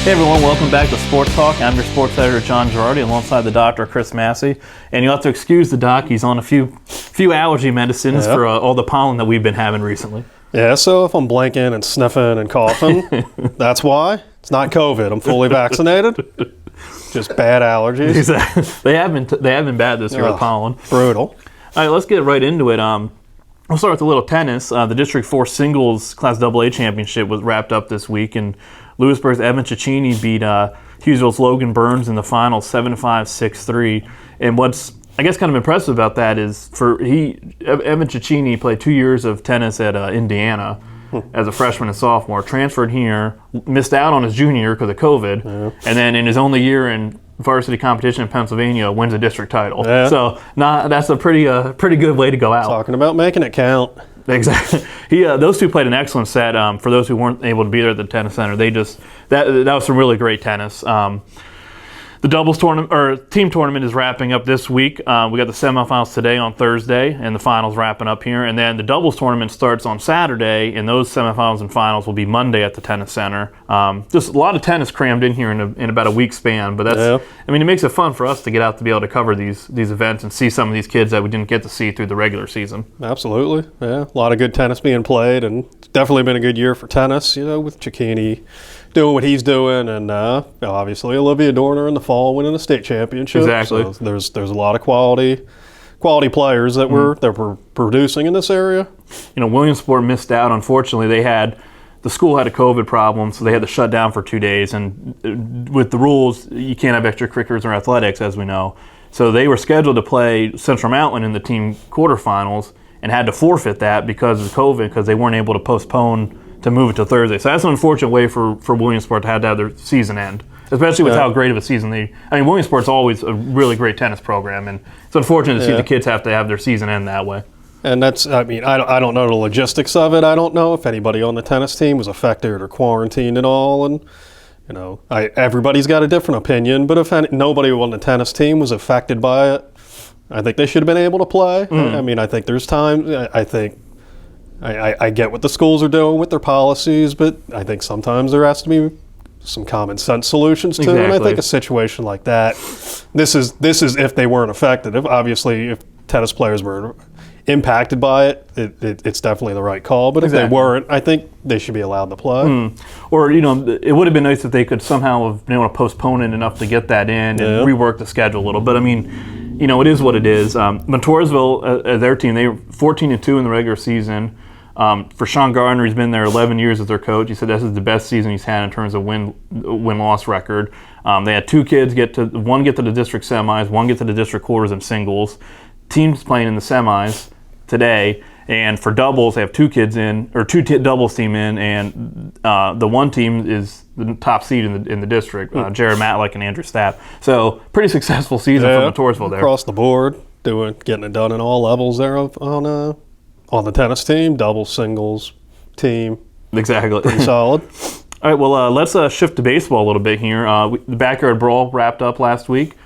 Hey everyone, welcome back to Sports Talk. I'm your sports editor, John Girardi, alongside the doctor, Chris Massey. And you'll have to excuse the doc, he's on a few allergy medicines for all the pollen that we've been having recently. Yeah, so if I'm blinking and sniffing and coughing, that's why. It's not COVID. I'm fully vaccinated. Just bad allergies. Exactly. They have been bad this year with pollen. Brutal. All right, let's get right into it. We'll start with a little tennis. The District 4 Singles Class AA Championship was wrapped up this week, and Lewisburg's Evan Cecchini beat Hughesville's Logan Burns in the final 7-5, 6-3. And what's, I guess, kind of impressive about that is Evan Cecchini played 2 years of tennis at Indiana as a freshman and sophomore, transferred here, missed out on his junior year because of COVID, and then in his only year in varsity competition in Pennsylvania, wins a district title. Yeah. So that's a pretty good way to go out. Talking about making it count. Exactly. Those two played an excellent set. For those who weren't able to be there at the tennis center, that was some really great tennis. The doubles tournament or team tournament is wrapping up this week. We got the semifinals today on Thursday, and the finals wrapping up here. And then the doubles tournament starts on Saturday, and those semifinals and finals will be Monday at the tennis center. Just a lot of tennis crammed in here in about a week span. But I mean, it makes it fun for us to get out to be able to cover these events and see some of these kids that we didn't get to see through the regular season. Absolutely, yeah. A lot of good tennis being played, and it's definitely been a good year for tennis. with Cecchini doing what he's doing, and obviously Olivia Dorner in the fall winning the state championship. Exactly. So there's a lot of quality players that we're producing in this area. Williamsport missed out. Unfortunately, the school had a COVID problem, so they had to shut down for 2 days. And with the rules, you can't have extracurriculars or athletics, as we know. So they were scheduled to play Central Mountain in the team quarterfinals and had to forfeit that because of COVID, because they weren't able to postpone to move it to Thursday. So that's an unfortunate way for Williamsport to have their season end, especially with how great of a season Williamsport's always a really great tennis program, and it's unfortunate to see the kids have to have their season end that way. And I don't know the logistics of it. I don't know if anybody on the tennis team was affected or quarantined at all, and everybody's got a different opinion, but if nobody on the tennis team was affected by it, I think they should have been able to play. I think there's times, I get what the schools are doing with their policies, but I think sometimes there has to be some common sense solutions too. Exactly. And I think a situation like that, this is if they weren't affected. If tennis players were impacted by it, it's definitely the right call. But if they weren't, I think they should be allowed to play. Or it would have been nice if they could somehow have been able to postpone it enough to get that in and rework the schedule a little. But it is what it is. Montoursville, their team, they were 14-2 in the regular season. For Sean Gardner, he's been there 11 years as their coach. He said this is the best season he's had in terms of win-loss record. They had two kids one get to the district semis, one get to the district quarters in singles. Teams playing in the semis today, and for doubles, they have two doubles team in, and the one team is the top seed in the district, Jared Matlick and Andrew Stapp. So pretty successful season for Montoursville there. Across the board, getting it done in all levels there on the tennis team, doubles, singles, team. Exactly. Pretty solid. All right, well, let's shift to baseball a little bit here. The Backyard Brawl wrapped up last week.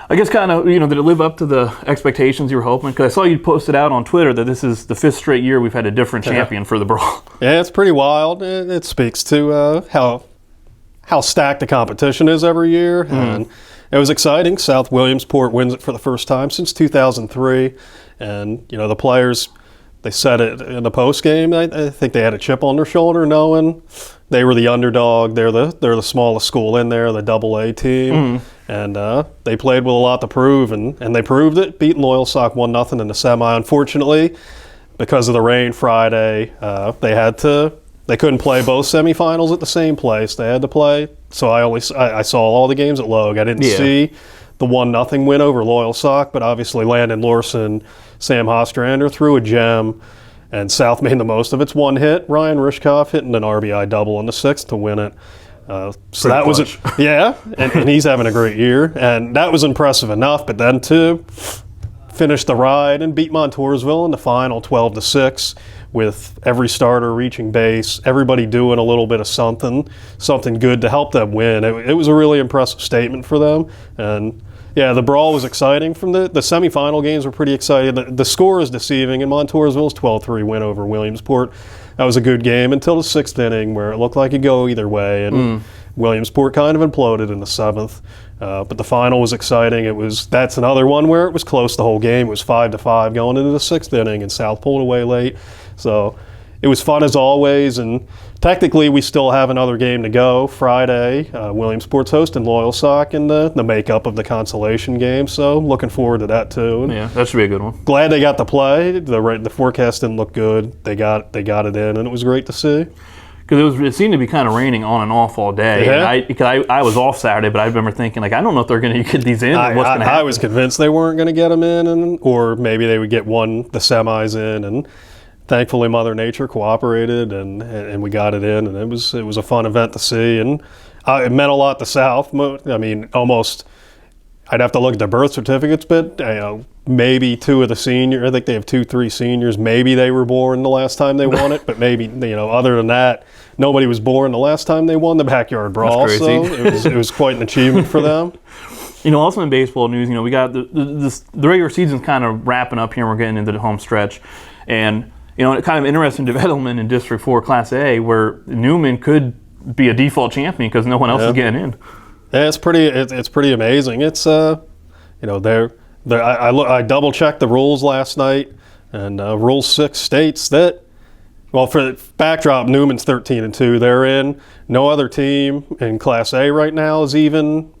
I guess kind of, did it live up to the expectations you were hoping? Because I saw you posted out on Twitter that this is the 5th straight year we've had a different champion for the Brawl. Yeah, it's pretty wild. It speaks to how stacked the competition is every year. And it was exciting. South Williamsport wins it for the first time since 2003. And, the players, they said it in the post game. I think they had a chip on their shoulder knowing they were the underdog. They're the smallest school in there, the AA team. And they played with a lot to prove, and they proved it, beating Loyalsock 1-0 in the semi. Unfortunately, because of the rain Friday, they couldn't play both semifinals at the same place. They had to play. So I saw all the games at Logue. I didn't see the 1-0 win over Loyalsock, but obviously Landon Lorson, Sam Hostrander threw a gem, and South made the most of its one hit. Ryan Rishkoff hitting an RBI double in the 6th to win it. So that was it. Yeah, and he's having a great year, and that was impressive enough. But then to finish the ride and beat Montoursville in the final 12-6, with every starter reaching base, everybody doing a little bit of something good to help them win. It was a really impressive statement for them, and Yeah, the brawl was exciting. From the semifinal games were pretty exciting. The score is deceiving. In Montoursville's 12-3 win over Williamsport, that was a good game until the 6th inning where it looked like it could go either way, and Williamsport kind of imploded in the 7th. But the final was exciting. That's another one where it was close the whole game. It was 5-5 going into the 6th inning, and South pulled away late. So it was fun as always, and technically we still have another game to go Friday. Williamsport's hosting Loyal Sock in the makeup of the consolation game, so looking forward to that too. And yeah, that should be a good one. glad they got to play. The forecast didn't look good. They got it in, and it was great to see. Because it seemed to be kind of raining on and off all day. Yeah. And I was off Saturday, but I remember thinking, like, I don't know if they're going to get these in. Or what's going to happen. I was convinced they weren't going to get them in, or maybe they would get the semis in, and thankfully Mother Nature cooperated, and we got it in, and it was a fun event to see, and it meant a lot to South. I mean, almost. I'd have to look at the birth certificates, but maybe 2 of the seniors. I think they have 2-3 seniors. Maybe they were born the last time they won it, but maybe other than that, nobody was born the last time they won the backyard brawl. That's crazy. So it was quite an achievement for them. Also in baseball news, we got the regular season's kind of wrapping up here, and we're getting into the home stretch, and kind of interesting development in District 4 Class A where Newman could be a default champion because no one else is getting in. Yeah, it's pretty amazing. It's I double checked the rules last night, and Rule 6 states that, well, for the backdrop, Newman's 13-2. They're in. No other team in Class A right now is even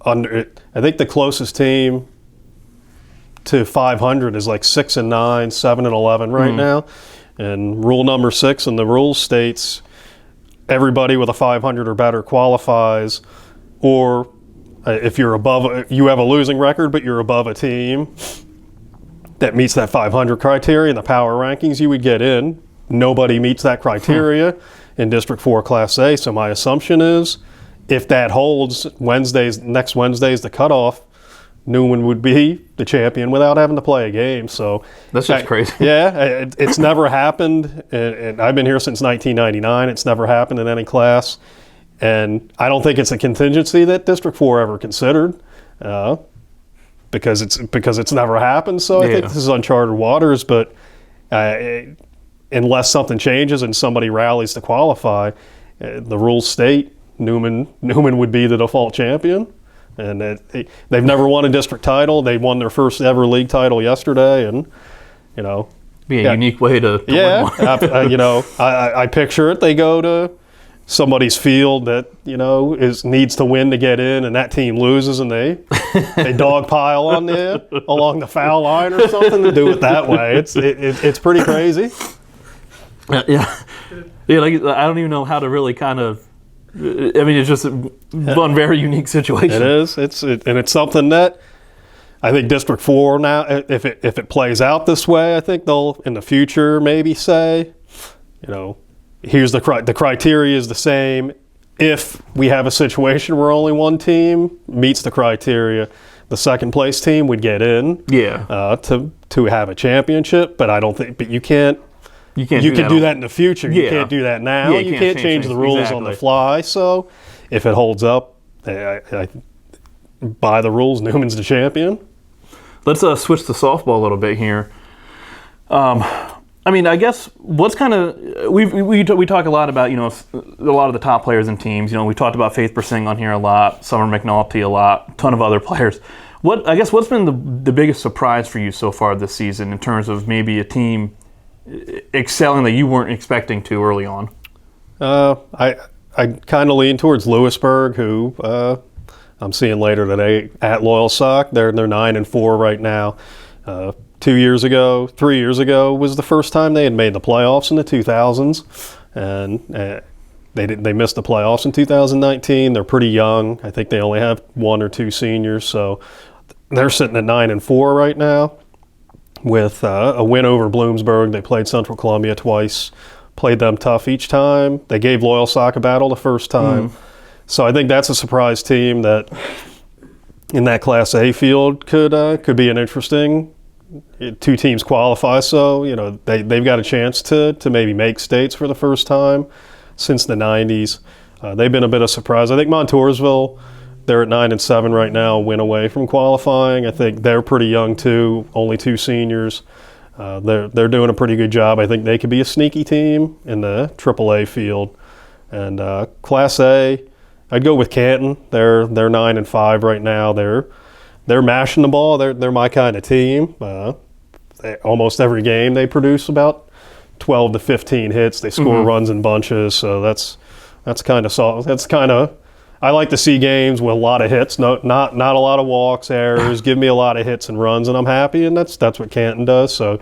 under it. I think the closest team to 500 is like 6-9, 7-11 right now. And rule number 6 in the rules states everybody with a 500 or better qualifies. Or if you have a losing record, but you're above a team that meets that 500 criteria in the power rankings, you would get in. Nobody meets that criteria in District 4 Class A. So my assumption is, if that holds, next Wednesday's the cutoff, Newman would be the champion without having to play a game. So that's just crazy. Yeah, it's never happened, and I've been here since 1999. It's never happened in any class. And I don't think it's a contingency that District 4 ever considered, because it's never happened. So I think this is uncharted waters. But unless something changes and somebody rallies to qualify, the rules state Newman would be the default champion. And they've never won a district title. They won their first ever league title yesterday, and be a unique way to win one. I picture it. They go to somebody's field that needs to win to get in, and that team loses, and they dogpile on along the foul line or something to do it that way. It's pretty crazy. Yeah. Like, I don't even know how to really kind of. I mean, it's just one very unique situation. It is. It's something that I think District 4 now, if it plays out this way, I think they'll in the future maybe say, here's the criteria is the same. If we have a situation where only one team meets the criteria, the second place team would get in. Yeah. To have a championship, but I don't think. But you can't. You can do that in the future. You can't do that now. Yeah, you can't change the rules on the fly. So if it holds up, by the rules, Newman's the champion. Let's switch to softball a little bit here. I mean, I guess what's kind of we talk a lot about a lot of the top players and teams. We talked about Faith Persing on here a lot, Summer McNulty a lot, a ton of other players. What's been the biggest surprise for you so far this season in terms of maybe a team excelling that you weren't expecting to early on? I kind of lean towards Lewisburg, who I'm seeing later today at Loyal Sock. They're 9-4 right now. 3 years ago was the first time they had made the playoffs in the 2000s, and they missed the playoffs in 2019. They're pretty young. I think they only have 1 or 2 seniors, so they're sitting at 9-4 right now. With a win over Bloomsburg. They played Central Columbia twice, played them tough each time. They gave Loyal Sock a battle the first time. So I think that's a surprise team that in that Class A field could be an interesting. 2 teams qualify, so they've got a chance to maybe make states for the first time since the 90s. They've been a bit of a surprise. I think Montoursville They're at 9-7 right now, win away from qualifying. I think they're pretty young too, only 2 seniors. They're doing a pretty good job. I think they could be a sneaky team in the AAA field. And Class A, I'd go with Canton. They're 9-5 right now. They're mashing the ball. They're my kind of team. Almost every game they produce about 12 to 15 hits. They score runs in bunches. So that's kind of solid. That's kind of, I like to see games with a lot of hits, not a lot of walks, errors. Give me a lot of hits and runs, and I'm happy. And that's what Canton does. So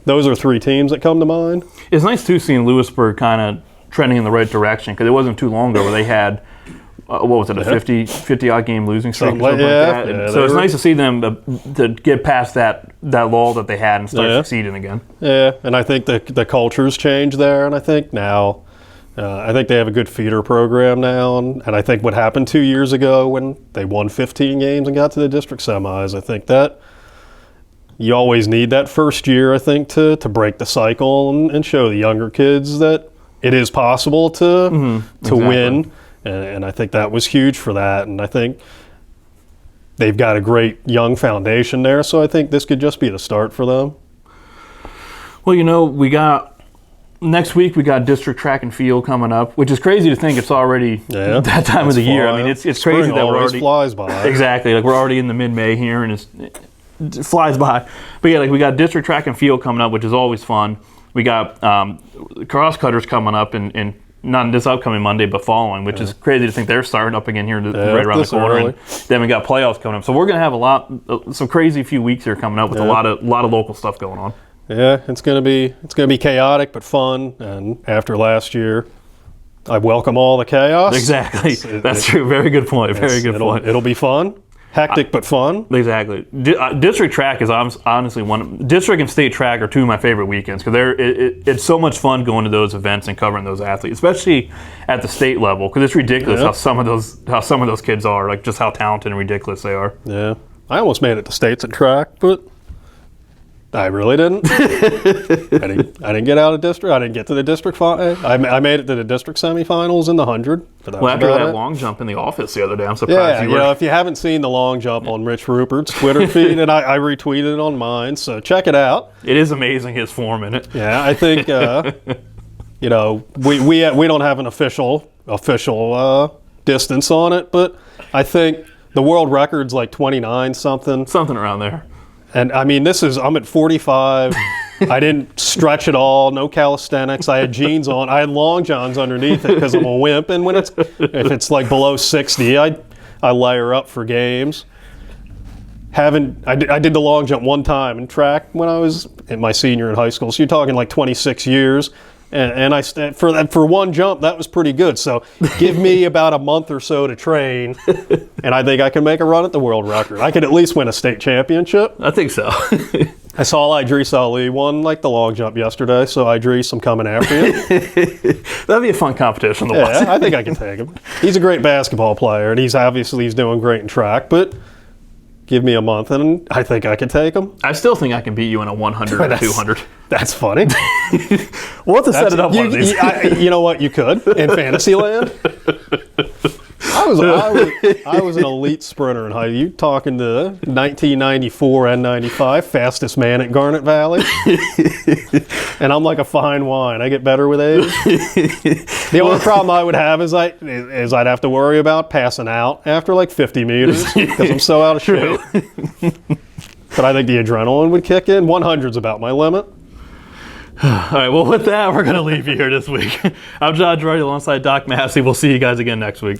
those are 3 teams that come to mind. It's nice too seeing Lewisburg kind of trending in the right direction, because it wasn't too long ago where they had what was it, a 50-odd game losing streak or something like that. And so it's nice to see them to get past that lull that they had and start succeeding again. Yeah, and I think the culture's changed there, and I think now. I think they have a good feeder program now, and I think what happened 2 years ago when they won 15 games and got to the district semis, I think that you always need that first year, I think, to break the cycle and show the younger kids that it is possible to win, and I think that was huge for that, and I think they've got a great young foundation there, so I think this could just be the start for them. Well, next week we got district track and field coming up, which is crazy to think it's already that time of the year. I mean, it's crazy that we're already flies by. Exactly, like we're already in the mid-May here, and it flies by. But yeah, like we got district track and field coming up, which is always fun. We got cross cutters coming up in not this upcoming Monday, but following, which is crazy to think they're starting up again here right around the corner. And then we got playoffs coming up, so we're gonna have some crazy few weeks here coming up with a lot of local stuff going on. Yeah, it's gonna be chaotic but fun. And after last year, I welcome all the chaos. Exactly, that's true. Very good point. Very good point. It'll be fun, hectic but fun. Exactly. District track is honestly district and state track are 2 of my favorite weekends, because it's so much fun going to those events and covering those athletes, especially at the state level, because it's ridiculous how some of those kids are, like just how talented and ridiculous they are. Yeah, I almost made it to states at track, but. I really didn't. I didn't get out of district. I didn't get to the district final. I made it to the district semifinals in the 100. Well, after that long jump in the office the other day, I'm surprised you were. Yeah, if you haven't seen the long jump on Rich Rupert's Twitter feed, and I retweeted it on mine, so check it out. It is amazing, his form in it. Yeah, I think we don't have an official distance on it, but I think the world record's like 29 something. Something around there. And I mean, I'm at 45. I didn't stretch at all, no calisthenics. I had jeans on. I had long johns underneath it because I'm a wimp. And if it's like below 60, I layer up for games. I did the long jump one time in track when I was in my senior in high school. So you're talking like 26 years. And I for one jump, that was pretty good. So give me about a month or so to train, and I think I can make a run at the world record. I could at least win a state championship. I think so. I saw Idris Ali won like the long jump yesterday, so Idris, I'm coming after you. That'd be a fun competition to watch. Yeah, I think I can take him. He's a great basketball player, and he's doing great in track, but give me a month, and I think I can take him. I still think I can beat you in a 100 or 200. That's funny. We'll have to set it up one of these. You know what? You could in Fantasyland. I was an elite sprinter in high. You talking to 1994 N95 fastest man at Garnet Valley, and I'm like a fine wine. I get better with age. The only problem I would have is I'd have to worry about passing out after like 50 meters because I'm so out of shape. But I think the adrenaline would kick in. 100's about my limit. All right, well, with that, we're going to leave you here this week. I'm John Girardi alongside Doc Massey. We'll see you guys again next week.